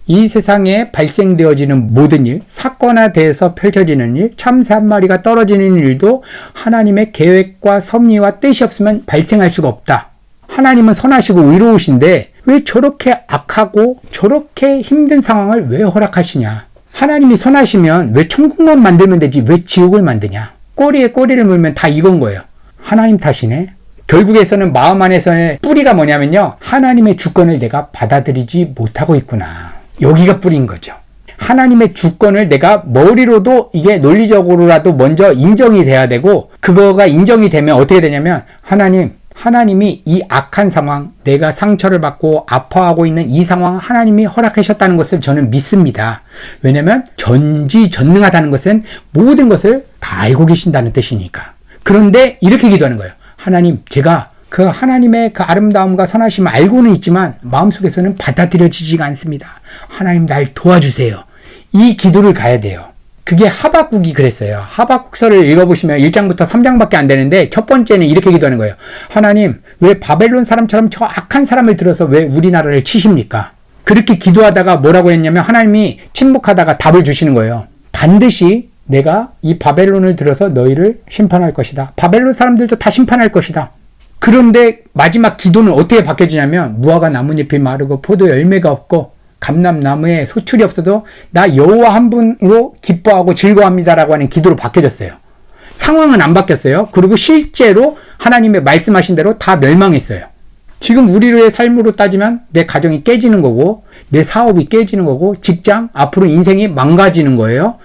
이 세상에 발생되어지는 모든 일, 사건화돼서 펼쳐지는 일, 참새 한 마리가 떨어지는 일도 하나님의 계획과 섭리와 뜻이 없으면 발생할 수가 없다. 하나님은 선하시고 의로우신데 왜 저렇게 악하고 저렇게 힘든 상황을 왜 허락하시냐? 하나님이 선하시면 왜 천국만 만들면 되지 왜 지옥을 만드냐? 꼬리에 꼬리를 물면 다 이건 거예요. 하나님 탓이네. 결국에서는 마음 안에서의 뿌리가 뭐냐면요, 하나님의 주권을 내가 받아들이지 못하고 있구나. 여기가 뿌리인 거죠. 하나님의 주권을 내가 머리로도 이게 논리적으로라도 먼저 인정이 돼야 되고, 그거가 인정이 되면 어떻게 되냐면 하나님이 이 악한 상황, 내가 상처를 받고 아파하고 있는 이 상황 하나님이 허락하셨다는 것을 저는 믿습니다. 왜냐면 전지전능하다는 것은 모든 것을 다 알고 계신다는 뜻이니까. 그런데 이렇게 기도하는 거예요. 하나님, 제가 그 하나님의 그 아름다움과 선하심을 알고는 있지만 마음속에서는 받아들여지지가 않습니다. 하나님, 날 도와주세요. 이 기도를 가야 돼요. 그게 하박국이 그랬어요. 하박국서를 읽어보시면 1장부터 3장밖에 안 되는데 첫 번째는 이렇게 기도하는 거예요. 하나님, 왜 바벨론 사람처럼 저 악한 사람을 들어서 왜 우리나라를 치십니까? 그렇게 기도하다가 뭐라고 했냐면 하나님이 침묵하다가 답을 주시는 거예요. 반드시 내가 이 바벨론을 들어서 너희를 심판할 것이다. 바벨론 사람들도 다 심판할 것이다. 그런데 마지막 기도는 어떻게 바뀌어지냐면 무화과 나뭇잎이 마르고 포도 열매가 없고 감람나무에 소출이 없어도 나 여호와 한 분으로 기뻐하고 즐거워합니다라고 하는 기도로 바뀌어졌어요. 상황은 안 바뀌었어요. 그리고 실제로 하나님의 말씀하신 대로 다 멸망했어요. 지금 우리의 삶으로 따지면 내 가정이 깨지는 거고 내 사업이 깨지는 거고 직장, 앞으로 인생이 망가지는 거예요.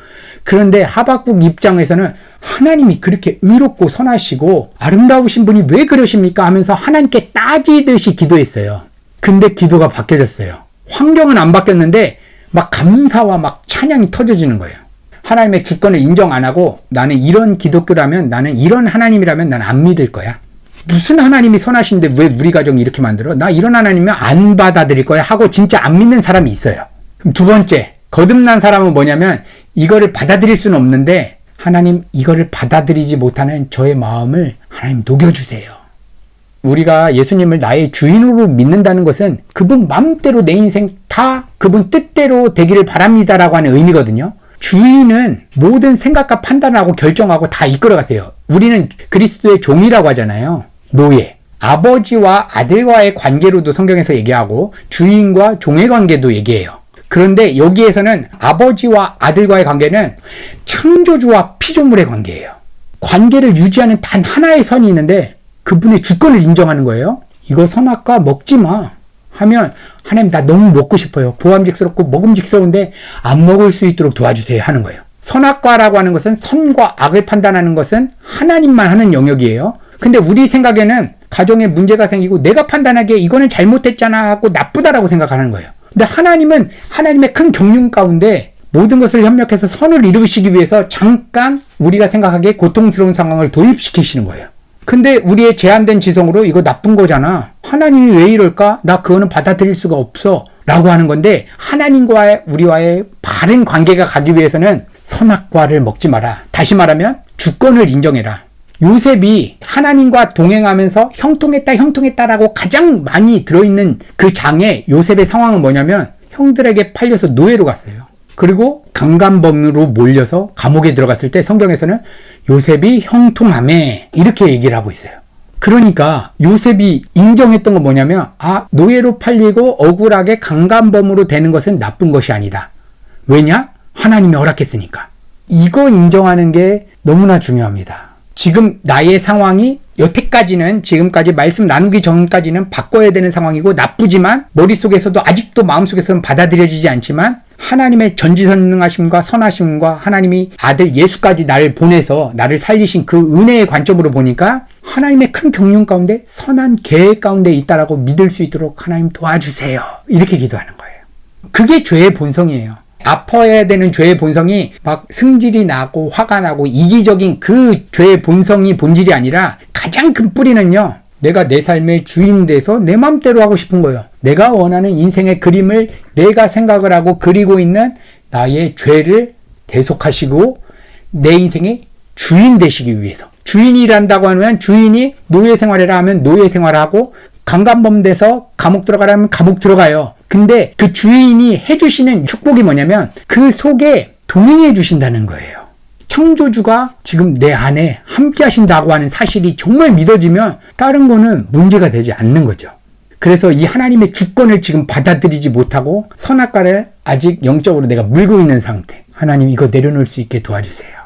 그런데 하박국 입장에서는 하나님이 그렇게 의롭고 선하시고 아름다우신 분이 왜 그러십니까? 하면서 하나님께 따지듯이 기도했어요. 근데 기도가 바뀌어졌어요. 환경은 안 바뀌었는데 막 감사와 막 찬양이 터져지는 거예요. 하나님의 주권을 인정 안 하고 나는 이런 기독교라면, 나는 이런 하나님이라면 난 안 믿을 거야. 무슨 하나님이 선하신데 왜 우리 가정이 이렇게 만들어? 나 이런 하나님이면 안 받아들일 거야 하고 진짜 안 믿는 사람이 있어요. 그럼 두 번째, 거듭난 사람은 뭐냐면 이거를 받아들일 수는 없는데 하나님, 이거를 받아들이지 못하는 저의 마음을 하나님 녹여주세요. 우리가 예수님을 나의 주인으로 믿는다는 것은 그분 마음대로 내 인생 다 그분 뜻대로 되기를 바랍니다라고 하는 의미거든요. 주인은 모든 생각과 판단하고 결정하고 다 이끌어가세요. 우리는 그리스도의 종이라고 하잖아요. 노예. 아버지와 아들과의 관계로도 성경에서 얘기하고 주인과 종의 관계도 얘기해요. 그런데 여기에서는 아버지와 아들과의 관계는 창조주와 피조물의 관계예요. 관계를 유지하는 단 하나의 선이 있는데 그분의 주권을 인정하는 거예요. 이거 선악과 먹지 마 하면 하나님, 나 너무 먹고 싶어요. 보암직스럽고 먹음직스러운데 안 먹을 수 있도록 도와주세요 하는 거예요. 선악과라고 하는 것은 선과 악을 판단하는 것은 하나님만 하는 영역이에요. 근데 우리 생각에는 가정에 문제가 생기고 내가 판단하기에 이거는 잘못했잖아 하고 나쁘다라고 생각하는 거예요. 근데 하나님은 하나님의 큰 경륜 가운데 모든 것을 협력해서 선을 이루시기 위해서 잠깐 우리가 생각하기에 고통스러운 상황을 도입시키시는 거예요. 근데 우리의 제한된 지성으로 이거 나쁜 거잖아, 하나님이 왜 이럴까? 나 그거는 받아들일 수가 없어 라고 하는 건데, 하나님과 우리와의 바른 관계가 가기 위해서는 선악과를 먹지 마라. 다시 말하면 주권을 인정해라. 요셉이 하나님과 동행하면서 형통했다라고 가장 많이 들어있는 그 장에 요셉의 상황은 뭐냐면 형들에게 팔려서 노예로 갔어요. 그리고 강간범으로 몰려서 감옥에 들어갔을 때 성경에서는 요셉이 형통하매 이렇게 얘기를 하고 있어요. 그러니까 요셉이 인정했던 건 뭐냐면, 노예로 팔리고 억울하게 강간범으로 되는 것은 나쁜 것이 아니다. 왜냐? 하나님이 허락했으니까. 이거 인정하는 게 너무나 중요합니다. 지금 나의 상황이 여태까지는, 지금까지 말씀 나누기 전까지는 바꿔야 되는 상황이고 나쁘지만 머릿속에서도 아직도 마음속에서는 받아들여지지 않지만 하나님의 전지전능하심과 선하심과 하나님이 아들 예수까지 나를 보내서 나를 살리신 그 은혜의 관점으로 보니까 하나님의 큰 경륜 가운데 선한 계획 가운데 있다라고 믿을 수 있도록 하나님 도와주세요. 이렇게 기도하는 거예요. 그게 죄의 본성이에요. 아파야 되는 죄의 본성이 막 승질이 나고 화가 나고 이기적인 그 죄의 본성이 본질이 아니라 가장 큰 뿌리는요, 내가 내 삶의 주인 돼서 내 맘대로 하고 싶은 거예요. 내가 원하는 인생의 그림을 내가 생각을 하고 그리고 있는 나의 죄를 대속하시고 내 인생의 주인 되시기 위해서. 주인이란다고 하면 주인이 노예 생활이라 하면 노예 생활을 하고, 강간범 돼서 감옥 들어가라면 감옥 들어가요. 근데 그 주인이 해주시는 축복이 뭐냐면 그 속에 동행해 주신다는 거예요. 창조주가 지금 내 안에 함께 하신다고 하는 사실이 정말 믿어지면 다른 거는 문제가 되지 않는 거죠. 그래서 이 하나님의 주권을 지금 받아들이지 못하고 선악과를 아직 영적으로 내가 물고 있는 상태. 하나님 이거 내려놓을 수 있게 도와주세요.